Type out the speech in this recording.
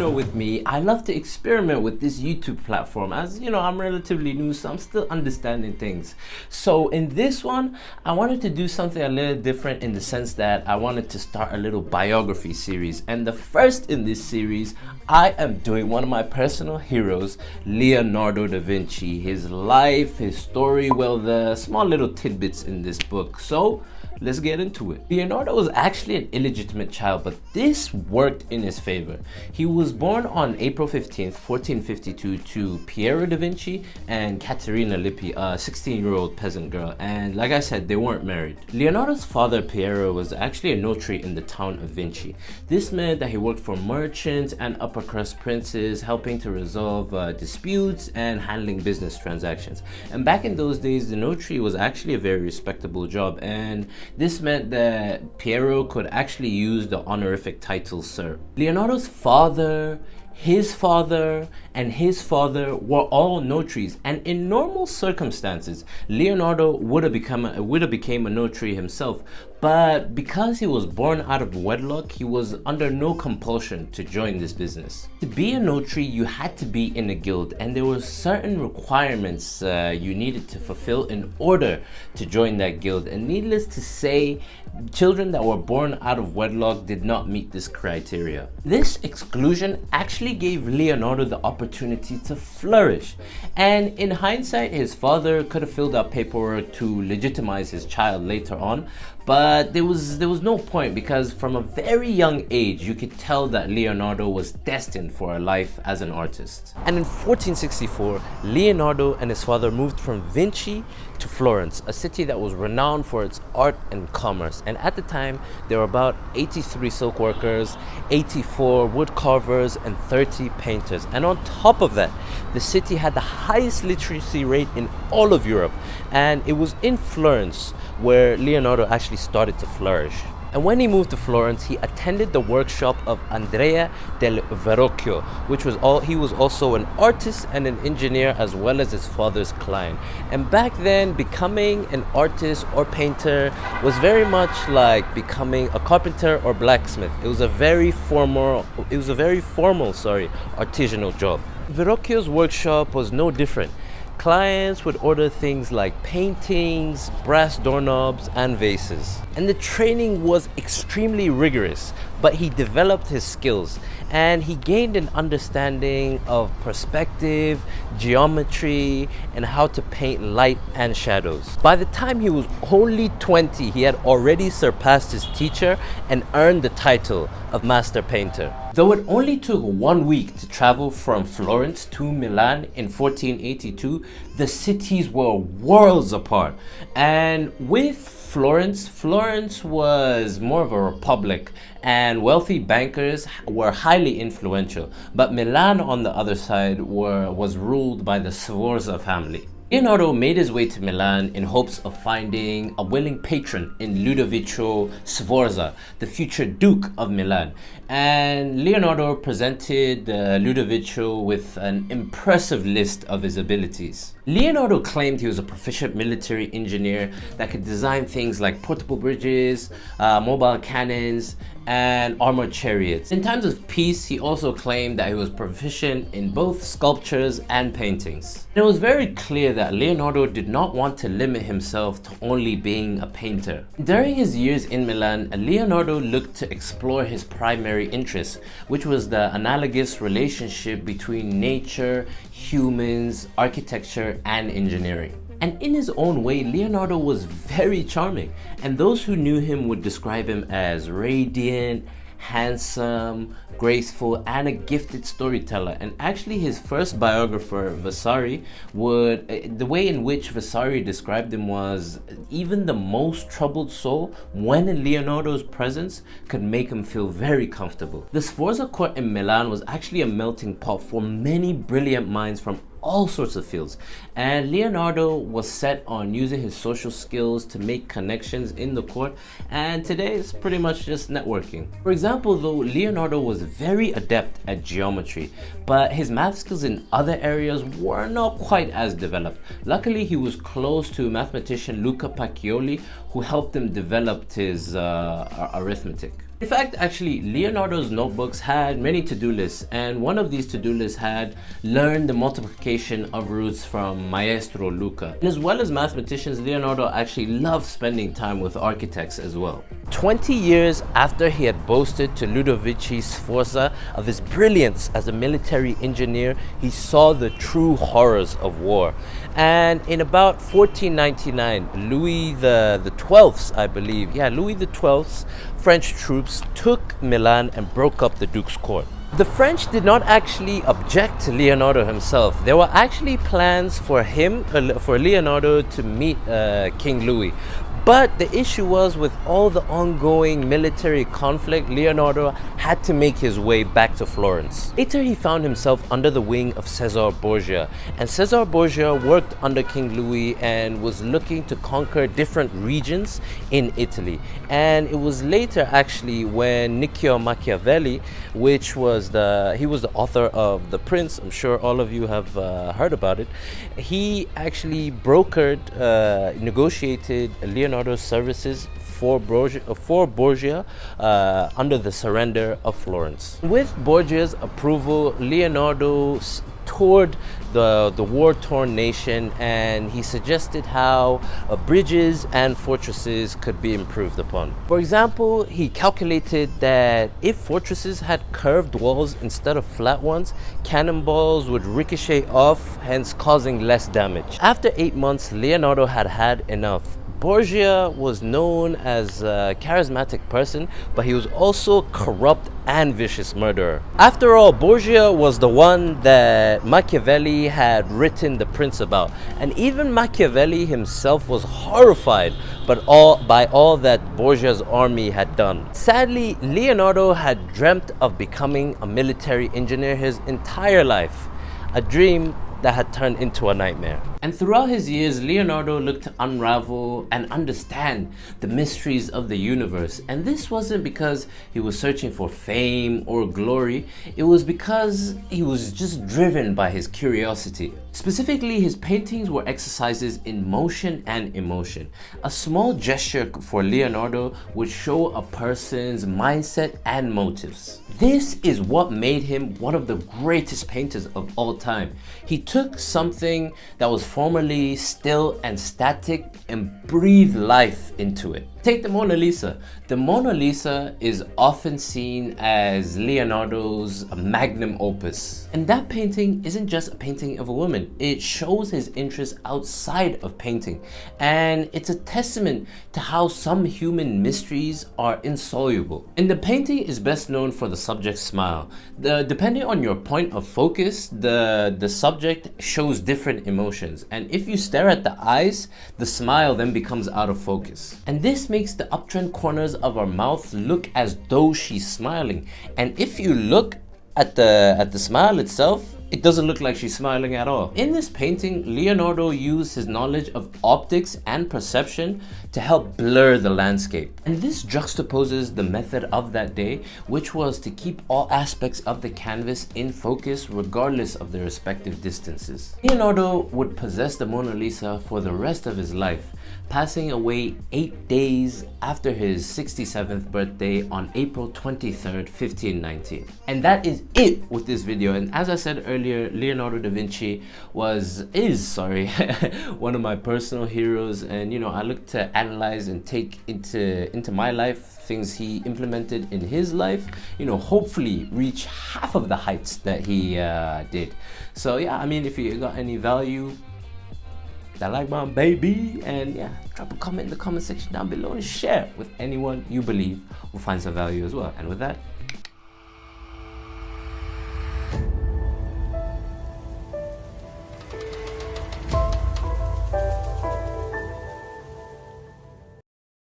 know with me, I love to experiment with this YouTube platform. As you know, I'm relatively new, so I'm still understanding things. So in this one, I wanted to do something a little different in the sense that I wanted to start a little biography series. And the first in this series, I am doing one of my personal heroes, Leonardo da Vinci. His life, his story, well, the small little tidbits in this book. So let's get into it. Leonardo was actually an illegitimate child, but this worked in his favor. He was born on April 15th, 1452 to Piero da Vinci and Caterina Lippi, a 16-year-old peasant girl. And like I said, they weren't married. Leonardo's father, Piero, was actually a notary in the town of Vinci. This meant that he worked for merchants and upper-crust princes, helping to resolve disputes and handling business transactions. And back in those days, the notary was actually a very respectable job, and this meant that Piero could actually use the honorific title Sir. Leonardo's father, his father, and his father were all notaries, and in normal circumstances, Leonardo would have became a notary himself. But because he was born out of wedlock, he was under no compulsion to join this business. To be a notary, you had to be in a guild, and there were certain requirements you needed to fulfill in order to join that guild. And needless to say, children that were born out of wedlock did not meet this criteria. This exclusion actually gave Leonardo the opportunity to flourish. And in hindsight, his father could have filled out paperwork to legitimize his child later on, but there was no point, because from a very young age you could tell that Leonardo was destined for a life as an artist. And in 1464, Leonardo and his father moved from Vinci to Florence, a city that was renowned for its art and commerce. And at the time, there were about 83 silk workers, 84 wood carvers, and 30 painters. And on top of that, the city had the highest literacy rate in all of Europe. And it was in Florence where Leonardo actually started to flourish. And when he moved to Florence, he attended the workshop of Andrea del Verrocchio, he was also an artist and an engineer, as well as his father's client. And back then, becoming an artist or painter was very much like becoming a carpenter or blacksmith. It was a very formal, artisanal job. Verrocchio's workshop was no different. Clients would order things like paintings, brass doorknobs, and vases. And the training was extremely rigorous, but he developed his skills and he gained an understanding of perspective, geometry, and how to paint light and shadows. By the time he was only 20, he had already surpassed his teacher and earned the title of master painter. Though it only took 1 week to travel from Florence to Milan in 1482, the cities were worlds apart. And with Florence was more of a republic, and wealthy bankers were highly influential. But Milan, on the other side, was ruled by the Sforza family. Leonardo made his way to Milan in hopes of finding a willing patron in Ludovico Sforza, the future Duke of Milan. And Leonardo presented Ludovico with an impressive list of his abilities. Leonardo claimed he was a proficient military engineer that could design things like portable bridges, mobile cannons, and armored chariots. In times of peace, he also claimed that he was proficient in both sculptures and paintings. And it was very clear that Leonardo did not want to limit himself to only being a painter. During his years in Milan, Leonardo looked to explore his primary interest, which was the analogous relationship between nature, humans, architecture, and engineering. And in his own way, Leonardo was very charming, and those who knew him would describe him as radiant, handsome, graceful, and a gifted storyteller. And actually, his first biographer, Vasari, the way in which Vasari described him was, even the most troubled soul, when in Leonardo's presence, could make him feel very comfortable. The Sforza court in Milan was actually a melting pot for many brilliant minds from all sorts of fields, and Leonardo was set on using his social skills to make connections in the court, and today it's pretty much just networking. For example, though, Leonardo was very adept at geometry, but his math skills in other areas were not quite as developed. Luckily, he was close to mathematician Luca Pacioli, who helped him develop his arithmetic. In fact, actually, Leonardo's notebooks had many to-do lists, and one of these to-do lists had learn the multiplication of roots from Maestro Luca. And as well as mathematicians, Leonardo actually loved spending time with architects as well. 20 years after he had boasted to Ludovici Sforza of his brilliance as a military engineer, he saw the true horrors of war. And in about 1499, Louis the 12th, I believe, Louis the 12th's French troops took Milan and broke up the Duke's court. The French did not actually object to Leonardo himself. There were actually plans for Leonardo to meet King Louis. But the issue was, with all the ongoing military conflict, Leonardo had to make his way back to Florence. Later, he found himself under the wing of Cesare Borgia, and Cesare Borgia worked under King Louis and was looking to conquer different regions in Italy. And it was later actually when Niccolo Machiavelli, he was the author of The Prince, I'm sure all of you have heard about it, he actually negotiated Leonardo's services for Borgia under the surrender of Florence. With Borgia's approval, Leonardo toured the war-torn nation, and he suggested how bridges and fortresses could be improved upon. For example, he calculated that if fortresses had curved walls instead of flat ones, cannonballs would ricochet off, hence causing less damage. After 8 months, Leonardo had had enough. Borgia was known as a charismatic person, but he was also corrupt and vicious murderer. After all, Borgia was the one that Machiavelli had written The Prince about, and even Machiavelli himself was horrified by all that Borgia's army had done. Sadly, Leonardo had dreamt of becoming a military engineer his entire life, a dream that had turned into a nightmare. And throughout his years, Leonardo looked to unravel and understand the mysteries of the universe. And this wasn't because he was searching for fame or glory. It was because he was just driven by his curiosity. Specifically, his paintings were exercises in motion and emotion. A small gesture for Leonardo would show a person's mindset and motives. This is what made him one of the greatest painters of all time. He took something that was formerly still and static and breathed life into it. Take the Mona Lisa. The Mona Lisa is often seen as Leonardo's magnum opus. And that painting isn't just a painting of a woman. It shows his interest outside of painting. And it's a testament to how some human mysteries are insoluble. And the painting is best known for the subject's smile. Depending on your point of focus, the subject shows different emotions. And if you stare at the eyes, the smile then becomes out of focus. And this makes the upturned corners of her mouth look as though she's smiling. And if you look at the smile itself, it doesn't look like she's smiling at all. In this painting, Leonardo used his knowledge of optics and perception to help blur the landscape. And this juxtaposes the method of that day, which was to keep all aspects of the canvas in focus regardless of their respective distances. Leonardo would possess the Mona Lisa for the rest of his life, passing away 8 days after his 67th birthday on April 23rd, 1519. And that is it with this video. And as I said earlier, Leonardo da Vinci is one of my personal heroes, and I look to analyze and take into my life things he implemented in his life, hopefully reach half of the heights that he did. So yeah, I mean, if you got any value, that like button, baby, and yeah, drop a comment in the comment section down below and share with anyone you believe will find some value as well. And with that,